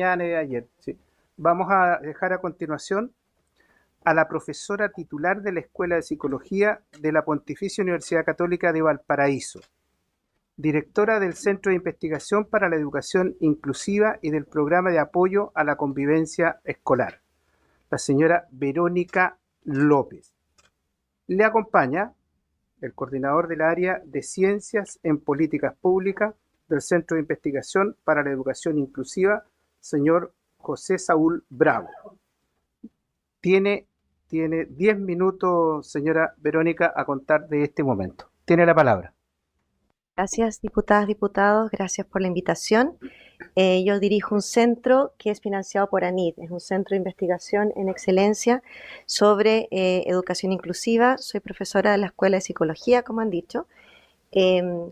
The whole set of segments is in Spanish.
mañana y de ayer. Sí. Vamos a dejar a continuación a la profesora titular de la Escuela de Psicología de la Pontificia Universidad Católica de Valparaíso, directora del Centro de Investigación para la Educación Inclusiva y del Programa de Apoyo a la Convivencia Escolar, la señora Verónica López. Le acompaña el coordinador del área de Ciencias en Políticas Públicas del Centro de Investigación para la Educación Inclusiva, señor José Saúl Bravo. Tiene 10 minutos, señora Verónica, a contar de este momento. Tiene la palabra. Gracias, diputadas, diputados. Gracias por la invitación. Yo dirijo un centro que es financiado por ANID. Es un centro de investigación en excelencia sobre educación inclusiva. Soy profesora de la Escuela de Psicología, como han dicho.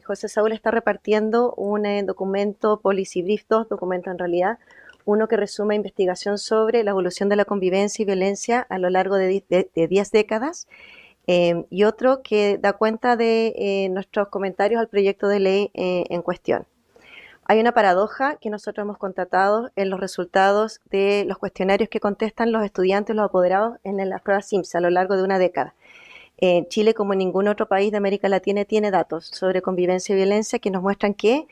José Saúl está repartiendo un documento, Policy Brief, dos documentos en realidad. Uno que resume investigación sobre la evolución de la convivencia y violencia a lo largo de 10 décadas. Y otro que da cuenta de nuestros comentarios al proyecto de ley en cuestión. Hay una paradoja que nosotros hemos constatado en los resultados de los cuestionarios que contestan los estudiantes, los apoderados en las pruebas SIMS a lo largo de una década. Chile, como ningún otro país de América Latina, tiene datos sobre convivencia y violencia que nos muestran que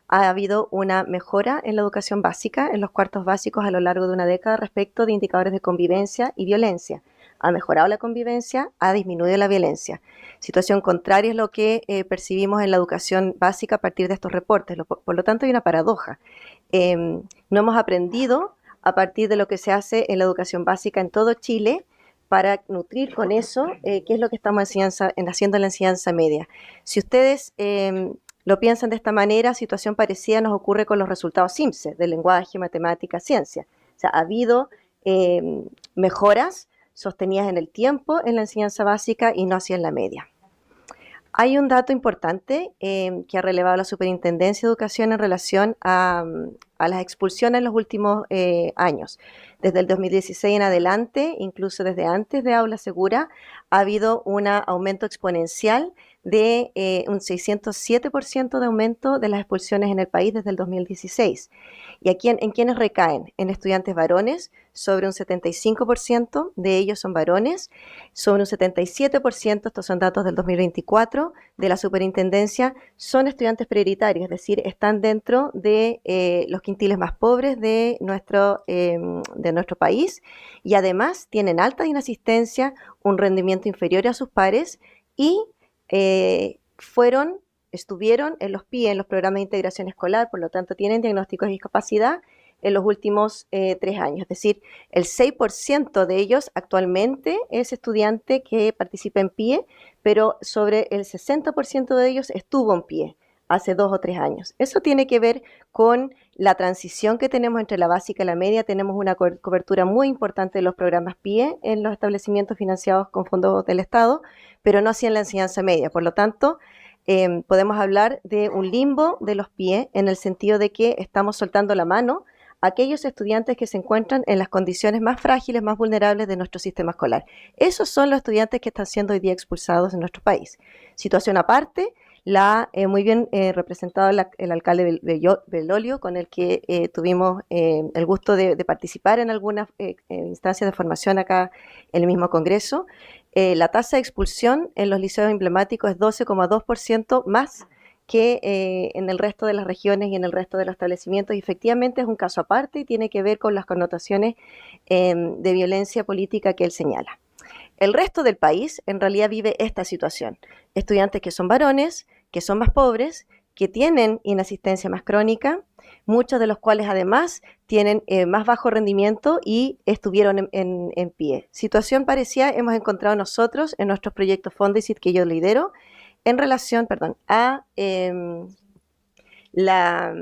ha habido una mejora en la educación básica, en los cuartos básicos a lo largo de una década respecto de indicadores de convivencia y violencia. Ha mejorado la convivencia, ha disminuido la violencia. Situación contraria es lo que percibimos en la educación básica a partir de estos reportes. Por lo tanto, hay una paradoja. No hemos aprendido a partir de lo que se hace en la educación básica en todo Chile para nutrir con eso qué es lo que estamos haciendo en la enseñanza media. Si ustedes lo piensan de esta manera, situación parecida nos ocurre con los resultados SIMSE, de lenguaje, matemática, ciencia. O sea, ha habido mejoras sostenidas en el tiempo en la enseñanza básica y no así en la media. Hay un dato importante que ha relevado la Superintendencia de Educación en relación a las expulsiones en los últimos años. Desde el 2016 en adelante, incluso desde antes de Aula Segura, ha habido un aumento exponencial de un 607% de aumento de las expulsiones en el país desde el 2016. ¿Y en quiénes recaen? En estudiantes varones, sobre un 75% de ellos son varones, sobre un 77%, estos son datos del 2024, de la superintendencia, son estudiantes prioritarios, es decir, están dentro de los quintiles más pobres de nuestro país y además tienen alta inasistencia, un rendimiento inferior a sus pares y estuvieron en los PIE, en los programas de integración escolar, por lo tanto tienen diagnósticos de discapacidad en los últimos 3 años. Es decir, el 6% de ellos actualmente es estudiante que participa en PIE, pero sobre el 60% de ellos estuvo en PIE hace 2 o 3 años. Eso tiene que ver con la transición que tenemos entre la básica y la media. Tenemos una cobertura muy importante de los programas PIE en los establecimientos financiados con fondos del Estado, pero no así en la enseñanza media. Por lo tanto, podemos hablar de un limbo de los PIE en el sentido de que estamos soltando la mano a aquellos estudiantes que se encuentran en las condiciones más frágiles, más vulnerables de nuestro sistema escolar. Esos son los estudiantes que están siendo hoy día expulsados en nuestro país. Situación aparte, muy bien representado el alcalde Belolio, con el que tuvimos el gusto de participar en algunas instancias de formación acá en el mismo Congreso. La tasa de expulsión en los liceos emblemáticos es 12,2% más que en el resto de las regiones y en el resto de los establecimientos. Y efectivamente es un caso aparte y tiene que ver con las connotaciones de violencia política que él señala. El resto del país en realidad vive esta situación. Estudiantes que son varones, que son más pobres, que tienen inasistencia más crónica, muchos de los cuales además tienen más bajo rendimiento y estuvieron en PIE. Situación parecida hemos encontrado nosotros en nuestros proyectos Fondesit que yo lidero en relación a la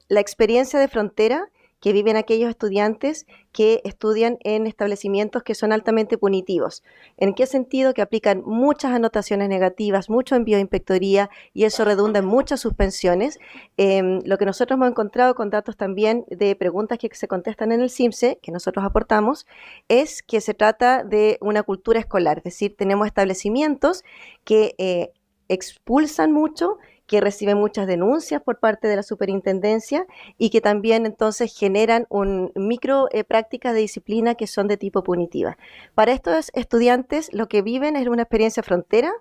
experiencia de frontera que viven aquellos estudiantes que estudian en establecimientos que son altamente punitivos. ¿En qué sentido? Que aplican muchas anotaciones negativas, mucho envío de inspectoría y eso redunda en muchas suspensiones. Lo que nosotros hemos encontrado con datos también de preguntas que se contestan en el CIMSE, que nosotros aportamos, es que se trata de una cultura escolar, es decir, tenemos establecimientos que expulsan mucho, que reciben muchas denuncias por parte de la superintendencia y que también entonces generan micro prácticas de disciplina que son de tipo punitiva. Para estos estudiantes lo que viven es una experiencia frontera.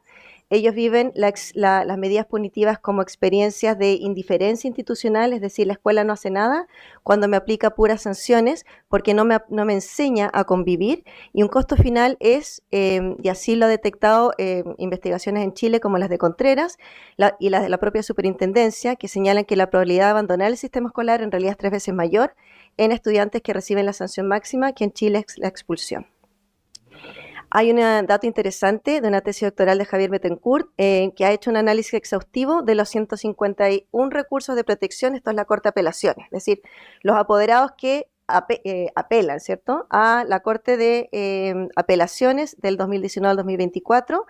Ellos viven las medidas punitivas como experiencias de indiferencia institucional, es decir, la escuela no hace nada cuando me aplica puras sanciones porque no me enseña a convivir, y un costo final es, y así lo ha detectado investigaciones en Chile como las de Contreras y las de la propia superintendencia, que señalan que la probabilidad de abandonar el sistema escolar en realidad es 3 veces mayor en estudiantes que reciben la sanción máxima que en Chile es la expulsión. Hay un dato interesante de una tesis doctoral de Javier Betancourt, que ha hecho un análisis exhaustivo de los 151 recursos de protección. Esto es la Corte de Apelaciones, es decir, los apoderados que apelan, ¿cierto?, a la Corte de Apelaciones del 2019 al 2024.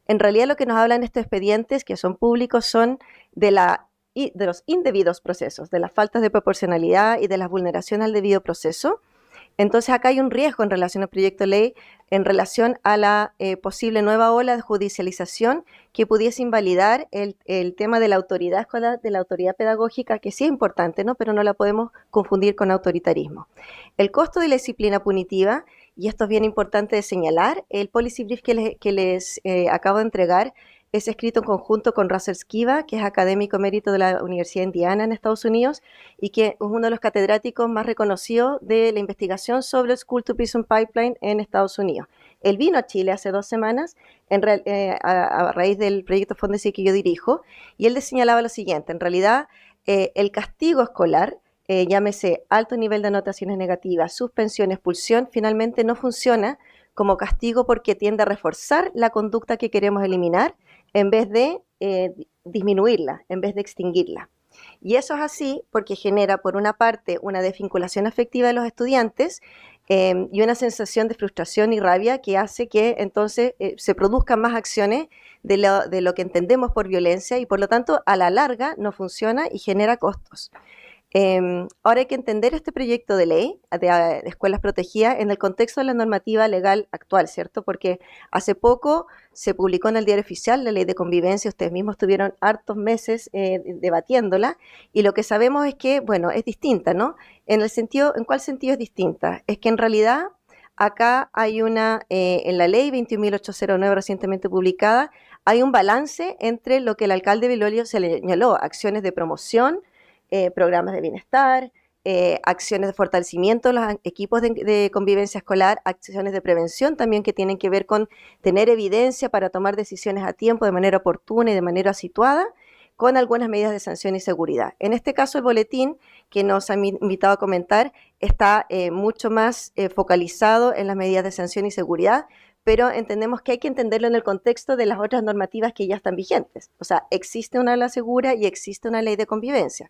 En realidad lo que nos hablan estos expedientes, que son públicos, son de los indebidos procesos, de las faltas de proporcionalidad y de las vulneraciones al debido proceso. Entonces acá hay un riesgo en relación al proyecto de ley, en relación a la posible nueva ola de judicialización que pudiese invalidar el tema de la autoridad escolar, de la autoridad pedagógica, que sí es importante, ¿no?, pero no la podemos confundir con autoritarismo. El costo de la disciplina punitiva, y esto es bien importante de señalar, el policy brief que les acabo de entregar es escrito en conjunto con Russell Skiba, que es académico emérito de la Universidad de Indiana en Estados Unidos y que es uno de los catedráticos más reconocidos de la investigación sobre el School to Prison Pipeline en Estados Unidos. Él vino a Chile hace 2 semanas a raíz del proyecto Fondesit que yo dirijo, y él le señalaba lo siguiente: en realidad el castigo escolar, llámese alto nivel de anotaciones negativas, suspensión, expulsión, finalmente no funciona como castigo porque tiende a reforzar la conducta que queremos eliminar en vez de disminuirla, en vez de extinguirla. Y eso es así porque genera, por una parte, una desvinculación afectiva de los estudiantes y una sensación de frustración y rabia que hace que entonces se produzcan más acciones de lo que entendemos por violencia, y por lo tanto a la larga no funciona y genera costos. Ahora hay que entender este proyecto de ley de escuelas protegidas en el contexto de la normativa legal actual, ¿cierto? Porque hace poco se publicó en el Diario Oficial la Ley de Convivencia, ustedes mismos estuvieron hartos meses debatiéndola, y lo que sabemos es que, bueno, es distinta, ¿no? ¿En cuál sentido es distinta? Es que en realidad acá hay en la Ley 21.809 recientemente publicada, hay un balance entre lo que el alcalde Belolio se le señaló, acciones de promoción, programas de bienestar, acciones de fortalecimiento de los equipos de convivencia escolar, acciones de prevención también que tienen que ver con tener evidencia para tomar decisiones a tiempo, de manera oportuna y de manera situada, con algunas medidas de sanción y seguridad. En este caso, el boletín que nos han invitado a comentar está mucho más focalizado en las medidas de sanción y seguridad, pero entendemos que hay que entenderlo en el contexto de las otras normativas que ya están vigentes. O sea, existe una aula segura y existe una ley de convivencia.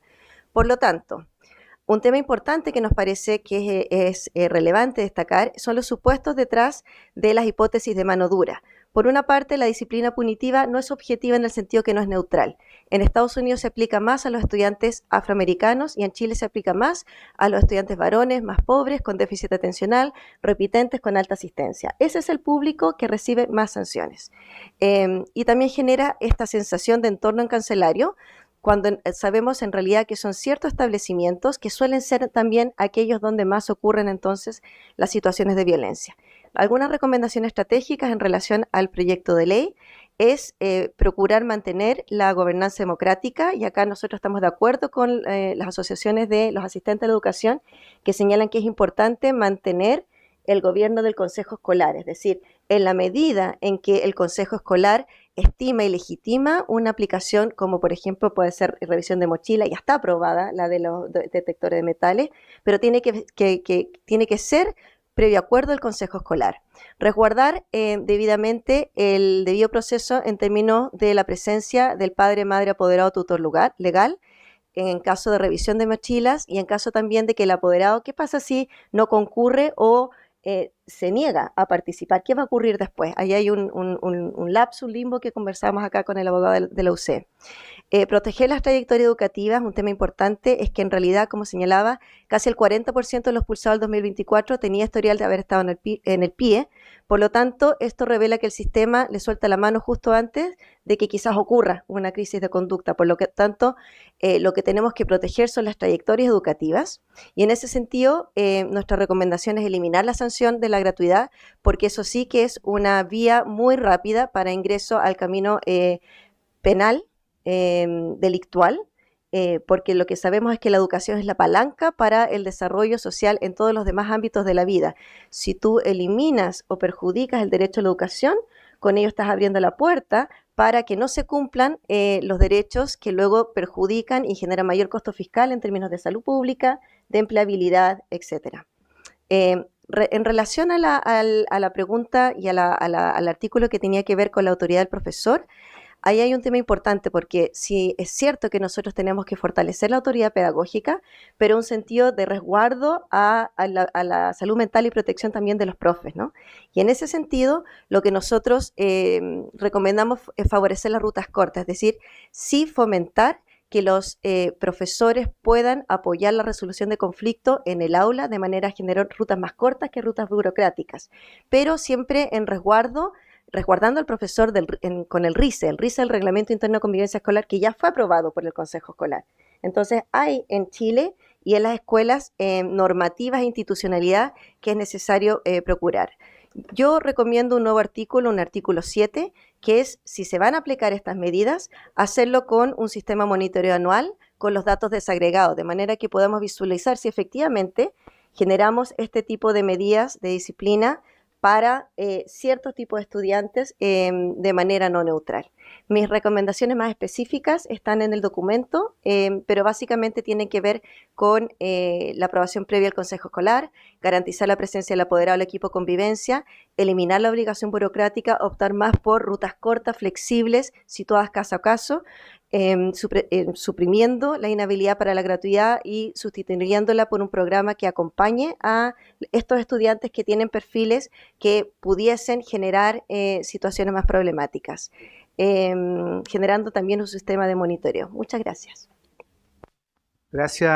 Por lo tanto, un tema importante que nos parece que es relevante destacar son los supuestos detrás de las hipótesis de mano dura. Por una parte, la disciplina punitiva no es objetiva en el sentido que no es neutral. En Estados Unidos se aplica más a los estudiantes afroamericanos y en Chile se aplica más a los estudiantes varones más pobres, con déficit atencional, repitentes, con alta asistencia. Ese es el público que recibe más sanciones. Y también genera esta sensación de entorno encarcelario, cuando sabemos en realidad que son ciertos establecimientos que suelen ser también aquellos donde más ocurren entonces las situaciones de violencia. Algunas recomendaciones estratégicas en relación al proyecto de ley es procurar mantener la gobernanza democrática, y acá nosotros estamos de acuerdo con las asociaciones de los asistentes de la educación que señalan que es importante mantener el gobierno del consejo escolar, es decir, en la medida en que el consejo escolar estima y legitima una aplicación, como por ejemplo puede ser revisión de mochila, ya está aprobada la de los detectores de metales, pero tiene que ser previo acuerdo del consejo escolar. Resguardar debidamente el debido proceso en términos de la presencia del padre, madre, apoderado, tutor legal, en caso de revisión de mochilas y en caso también de que el apoderado, ¿qué pasa si no concurre o se niega a participar, ¿qué va a ocurrir después? Ahí hay un lapso, un limbo que conversamos acá con el abogado de la UC. Proteger las trayectorias educativas, un tema importante, es que en realidad, como señalaba, casi el 40% de los pulsados del 2024 tenía historial de haber estado en el PIE, por lo tanto, esto revela que el sistema le suelta la mano justo antes de que quizás ocurra una crisis de conducta, por lo que tanto, lo que tenemos que proteger son las trayectorias educativas, y en ese sentido, nuestra recomendación es eliminar la sanción de la gratuidad, porque eso sí que es una vía muy rápida para ingreso al camino penal, delictual, porque lo que sabemos es que la educación es la palanca para el desarrollo social en todos los demás ámbitos de la vida. Si tú eliminas o perjudicas el derecho a la educación, con ello estás abriendo la puerta para que no se cumplan los derechos que luego perjudican y generan mayor costo fiscal en términos de salud pública, de empleabilidad, etc. En relación a la pregunta y al artículo que tenía que ver con la autoridad del profesor, ahí hay un tema importante, porque sí es cierto que nosotros tenemos que fortalecer la autoridad pedagógica, pero un sentido de resguardo a la salud mental y protección también de los profes, ¿no? Y en ese sentido, lo que nosotros recomendamos es favorecer las rutas cortas, es decir, sí fomentar que los profesores puedan apoyar la resolución de conflicto en el aula de manera a generar rutas más cortas que rutas burocráticas, pero siempre en resguardando al profesor con el RICE. El RICE es el Reglamento Interno de Convivencia Escolar, que ya fue aprobado por el Consejo Escolar. Entonces, hay en Chile y en las escuelas normativas e institucionalidad que es necesario procurar. Yo recomiendo un nuevo artículo, un artículo 7, que es, si se van a aplicar estas medidas, hacerlo con un sistema de monitoreo anual con los datos desagregados, de manera que podamos visualizar si efectivamente generamos este tipo de medidas de disciplina para ciertos tipos de estudiantes de manera no neutral. Mis recomendaciones más específicas están en el documento, pero básicamente tienen que ver con la aprobación previa al Consejo Escolar, garantizar la presencia del apoderado del equipo de convivencia, eliminar la obligación burocrática, optar más por rutas cortas, flexibles, situadas caso a caso, suprimiendo la inhabilidad para la gratuidad y sustituyéndola por un programa que acompañe a estos estudiantes que tienen perfiles que pudiesen generar situaciones más problemáticas, generando también un sistema de monitoreo. Muchas gracias. Gracias.